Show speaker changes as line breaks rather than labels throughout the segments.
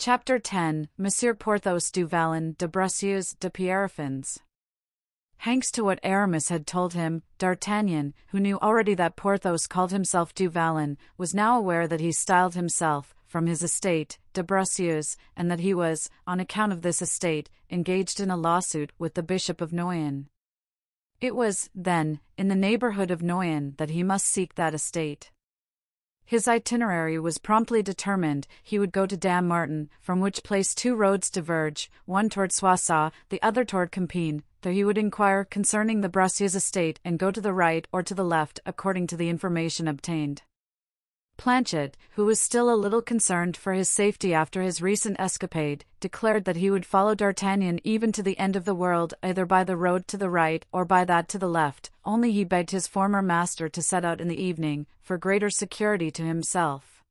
Chapter 10 Monsieur Porthos du Vallon de Bracieux de Pierrefonds. Thanks to what Aramis had told him, D'Artagnan, who knew already that Porthos called himself du Vallon, was now aware that he styled himself, from his estate, de Bracieux, and that he was, on account of this estate, engaged in a lawsuit with the Bishop of Noyon. It was, then, in the neighbourhood of Noyon that he must seek that estate. His itinerary was promptly determined. He would go to Dammartin, from which place two roads diverge, one toward Soissons, the other toward Compiègne. There he would inquire concerning the Bracieux estate and go to the right or to the left according to the information obtained. Planchet, who was still a little concerned for his safety after his recent escapade, declared that he would follow D'Artagnan even to the end of the world, either by the road to the right or by that to the left, only he begged his former master to set out in the evening, for greater security to himself.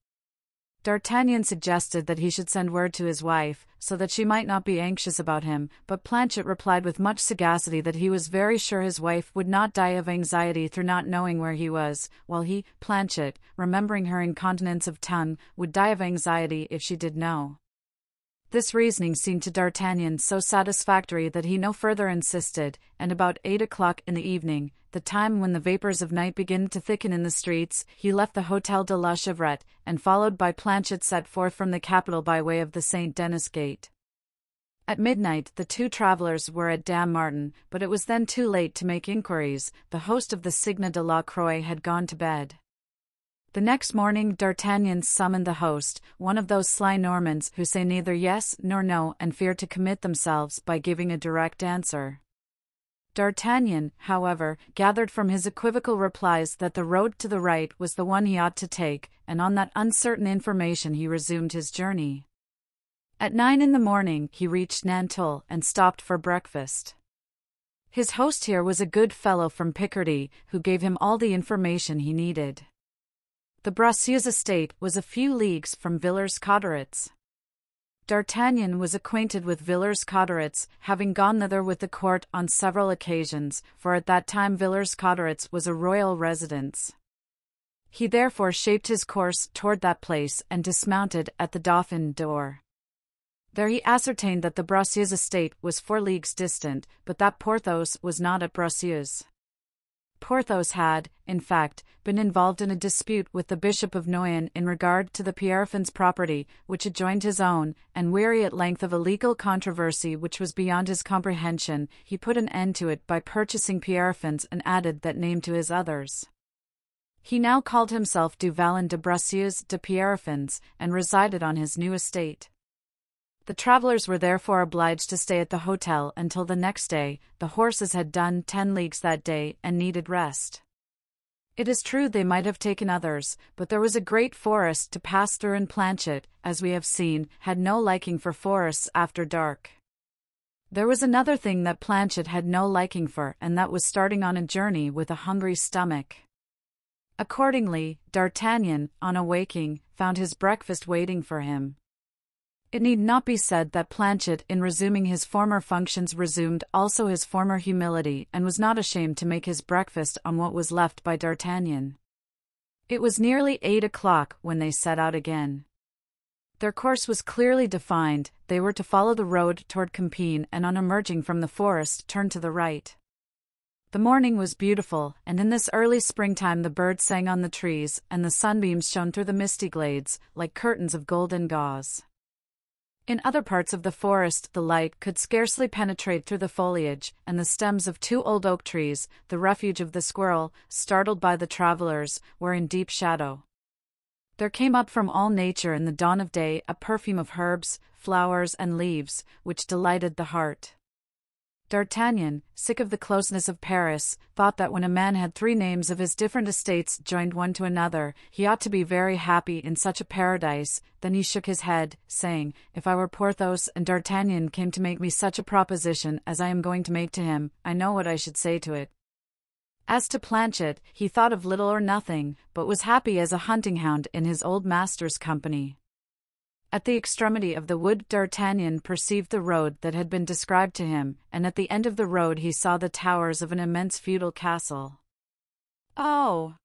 D'Artagnan suggested that he should send word to his wife, so that she might not be anxious about him, but Planchet replied with much sagacity that he was very sure his wife would not die of anxiety through not knowing where he was, while he, Planchet, remembering her incontinence of tongue, would die of anxiety if she did know. This reasoning seemed to D'Artagnan so satisfactory that he no further insisted, and about 8 o'clock in the evening, the time when the vapours of night begin to thicken in the streets, he left the Hôtel de la Chevrette, and followed by Planchet set forth from the capital by way of the Saint-Denis gate. At midnight the two travellers were at Dammartin, but it was then too late to make inquiries. The host of the Cygne de la Croix had gone to bed. The next morning D'Artagnan summoned the host, one of those sly Normans who say neither yes nor no and fear to commit themselves by giving a direct answer. D'Artagnan, however, gathered from his equivocal replies that the road to the right was the one he ought to take, and on that uncertain information he resumed his journey. At 9 in the morning he reached Nanteuil and stopped for breakfast. His host here was a good fellow from Picardy, who gave him all the information he needed. The Bracieux estate was a few leagues from Villers-Cotterets. D'Artagnan was acquainted with Villers-Cotterets, having gone thither with the court on several occasions, for at that time Villers-Cotterets was a royal residence. He therefore shaped his course toward that place and dismounted at the Dauphin d'Or. There he ascertained that the Bracieux estate was 4 leagues distant, but that Porthos was not at Bracieux. Porthos had, in fact, been involved in a dispute with the Bishop of Noyon in regard to the Pierrefonds property, which adjoined his own, and weary at length of a legal controversy which was beyond his comprehension, he put an end to it by purchasing Pierrefonds and added that name to his others. He now called himself du Vallon de Bracieux de Pierrefonds, and resided on his new estate. The travellers were therefore obliged to stay at the hotel until the next day. The horses had done 10 leagues that day and needed rest. It is true they might have taken others, but there was a great forest to pass through, and Planchet, as we have seen, had no liking for forests after dark. There was another thing that Planchet had no liking for, and that was starting on a journey with a hungry stomach. Accordingly, D'Artagnan, on awaking, found his breakfast waiting for him. It need not be said that Planchet, in resuming his former functions, resumed also his former humility, and was not ashamed to make his breakfast on what was left by D'Artagnan. It was nearly 8 o'clock when they set out again. Their course was clearly defined. They were to follow the road toward Compiègne, and on emerging from the forest turn to the right. The morning was beautiful, and in this early springtime the birds sang on the trees, and the sunbeams shone through the misty glades, like curtains of golden gauze. In other parts of the forest the light could scarcely penetrate through the foliage, and the stems of 2 old oak trees, the refuge of the squirrel, startled by the travellers, were in deep shadow. There came up from all nature in the dawn of day a perfume of herbs, flowers, and leaves, which delighted the heart. D'Artagnan, sick of the closeness of Paris, thought that when a man had 3 names of his different estates joined one to another, he ought to be very happy in such a paradise. Then he shook his head, saying, "If I were Porthos and D'Artagnan came to make me such a proposition as I am going to make to him, I know what I should say to it." As to Planchet, he thought of little or nothing, but was happy as a hunting hound in his old master's company. At the extremity of the wood D'Artagnan perceived the road that had been described to him, and at the end of the road he saw the towers of an immense feudal castle. "Oh,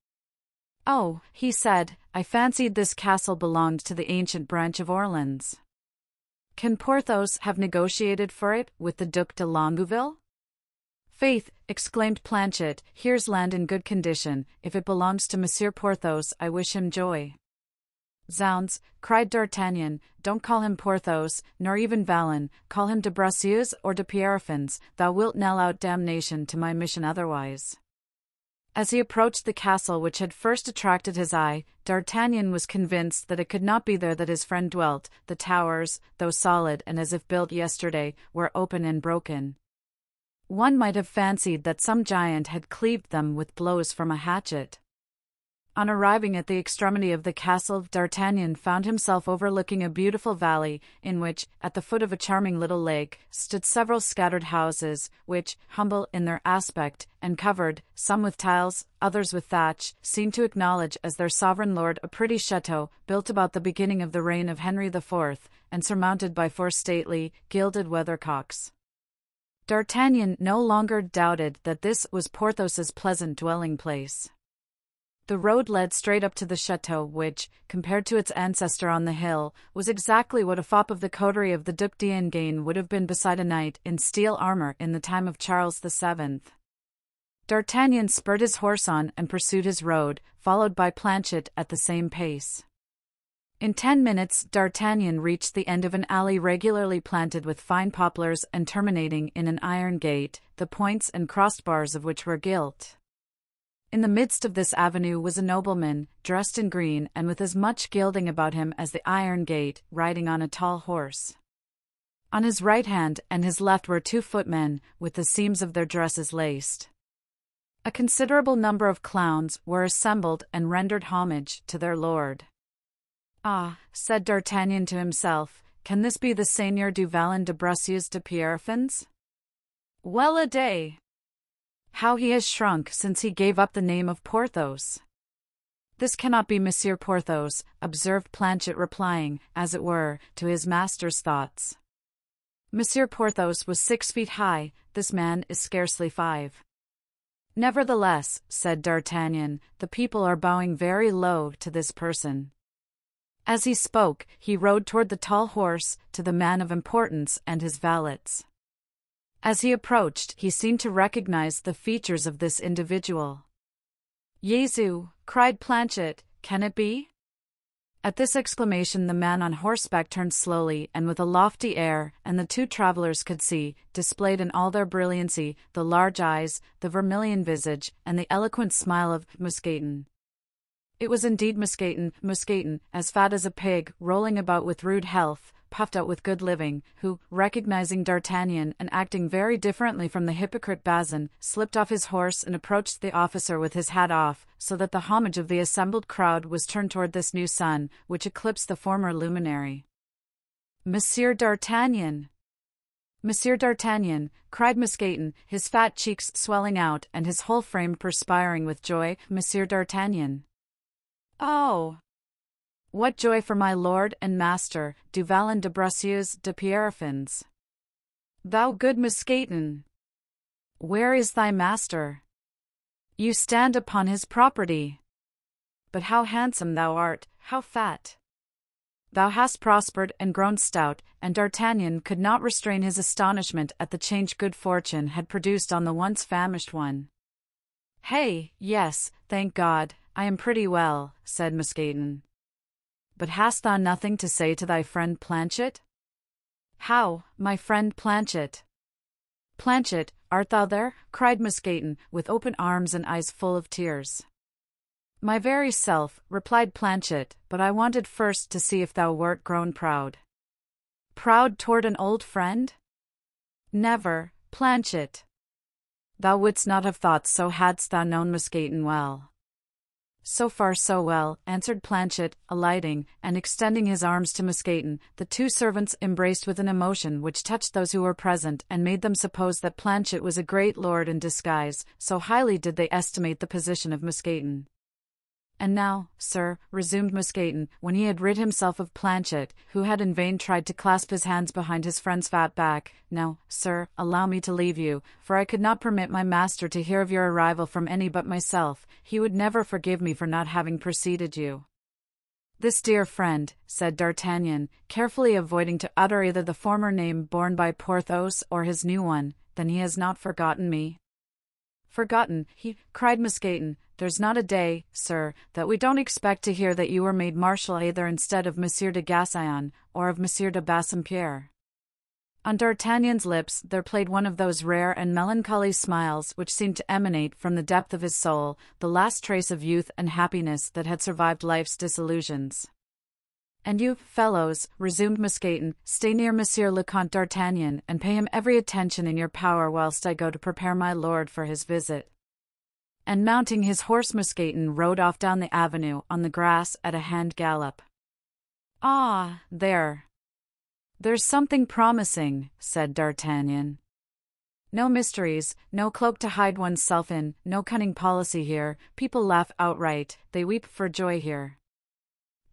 he said, "I fancied this castle belonged to the ancient branch of Orleans." Can Porthos have negotiated for it with the Duc de Longueville? Faith, exclaimed Planchet, here's land in good condition. If it belongs to Monsieur Porthos, I wish him joy. Zounds, cried D'Artagnan, don't call him Porthos, nor even Vallon, call him de Bracieux or de Pierrefonds, thou wilt knell out damnation to my mission otherwise. As he approached the castle which had first attracted his eye, D'Artagnan was convinced that it could not be there that his friend dwelt. The towers, though solid and as if built yesterday, were open and broken. One might have fancied that some giant had cleaved them with blows from a hatchet. On arriving at the extremity of the castle, D'Artagnan found himself overlooking a beautiful valley, in which, at the foot of a charming little lake, stood several scattered houses, which, humble in their aspect, and covered, some with tiles, others with thatch, seemed to acknowledge as their sovereign lord a pretty chateau, built about the beginning of the reign of Henry IV, and surmounted by 4 stately, gilded weathercocks. D'Artagnan no longer doubted that this was Porthos's pleasant dwelling-place. The road led straight up to the chateau which, compared to its ancestor on the hill, was exactly what a fop of the coterie of the Duc d'Enghien would have been beside a knight in steel armor in the time of Charles VII. D'Artagnan spurred his horse on and pursued his road, followed by Planchet at the same pace. In 10 minutes D'Artagnan reached the end of an alley regularly planted with fine poplars and terminating in an iron gate, the points and crossbars of which were gilt. In the midst of this avenue was a nobleman, dressed in green and with as much gilding about him as the iron gate, riding on a tall horse. On his right hand and his left were 2 footmen, with the seams of their dresses laced. A considerable number of clowns were assembled and rendered homage to their lord. Ah, said D'Artagnan to himself, can this be the Seigneur du Vallon de Bracieux de Pierrefonds? Well a day! How he has shrunk since he gave up the name of Porthos. This cannot be Monsieur Porthos, observed Planchet, replying, as it were, to his master's thoughts. Monsieur Porthos was 6 feet high, this man is scarcely 5. Nevertheless, said D'Artagnan, the people are bowing very low to this person. As he spoke, he rode toward the tall horse, to the man of importance and his valets. As he approached, he seemed to recognize the features of this individual. Jesu, cried Planchet, can it be? At this exclamation the man on horseback turned slowly and with a lofty air, and the 2 travelers could see, displayed in all their brilliancy, the large eyes, the vermilion visage, and the eloquent smile of Mousqueton. It was indeed Mousqueton, as fat as a pig, rolling about with rude health, puffed out with good living, who, recognizing D'Artagnan and acting very differently from the hypocrite Bazin, slipped off his horse and approached the officer with his hat off, so that the homage of the assembled crowd was turned toward this new sun, which eclipsed the former luminary. Monsieur D'Artagnan! Monsieur D'Artagnan, cried Mousqueton, his fat cheeks swelling out and his whole frame perspiring with joy, Monsieur D'Artagnan! Oh! What joy for my lord and master, du Vallon de Bracieux de Pierrefonds! Thou good Mousqueton! Where is thy master? You stand upon his property. But how handsome thou art, how fat! Thou hast prospered and grown stout, and D'Artagnan could not restrain his astonishment at the change good fortune had produced on the once famished one. Hey, yes, thank God, I am pretty well, said Mousqueton. But hast thou nothing to say to thy friend Planchet? How, my friend Planchet? Planchet, art thou there? Cried Mousqueton, with open arms and eyes full of tears. My very self, replied Planchet, but I wanted first to see if thou wert grown proud. Proud toward an old friend? Never, Planchet. Thou wouldst not have thought so hadst thou known Mousqueton well. So far so well, answered Planchet, alighting, and extending his arms to Mousqueton. The 2 servants embraced with an emotion which touched those who were present and made them suppose that Planchet was a great lord in disguise, so highly did they estimate the position of Mousqueton. And now, sir, resumed Mousqueton, when he had rid himself of Planchet, who had in vain tried to clasp his hands behind his friend's fat back, now, sir, allow me to leave you, for I could not permit my master to hear of your arrival from any but myself. He would never forgive me for not having preceded you. This dear friend, said D'Artagnan, carefully avoiding to utter either the former name borne by Porthos or his new one, then he has not forgotten me. Forgotten, cried Mousqueton. There's not a day, sir, that we don't expect to hear that you were made marshal either instead of Monsieur de Gassion, or of Monsieur de Bassompierre. On D'Artagnan's lips there played one of those rare and melancholy smiles which seemed to emanate from the depth of his soul, the last trace of youth and happiness that had survived life's disillusions. And you, fellows, resumed Mousqueton, stay near Monsieur le Comte d'Artagnan, and pay him every attention in your power whilst I go to prepare my lord for his visit. And mounting his horse Mousqueton rode off down the avenue on the grass at a hand gallop. Ah, there's something promising, said D'Artagnan. No mysteries, no cloak to hide one's self in, no cunning policy here, people laugh outright, they weep for joy here.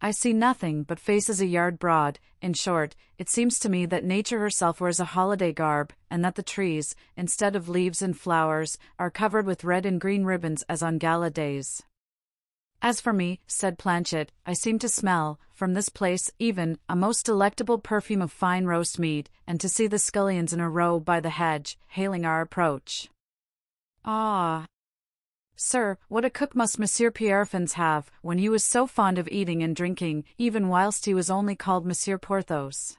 I see nothing but faces a yard broad. In short, it seems to me that nature herself wears a holiday garb, and that the trees, instead of leaves and flowers, are covered with red and green ribbons as on gala days. As for me, said Planchet, I seem to smell, from this place even, a most delectable perfume of fine roast meat, and to see the scullions in a row by the hedge, hailing our approach. Ah! Sir, what a cook must Monsieur Pierrefonds have, when he was so fond of eating and drinking, even whilst he was only called Monsieur Porthos.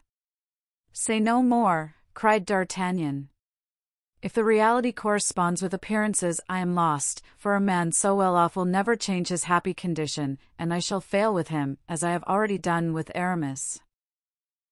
Say no more, cried D'Artagnan. If the reality corresponds with appearances, I am lost, for a man so well off will never change his happy condition, and I shall fail with him, as I have already done with Aramis.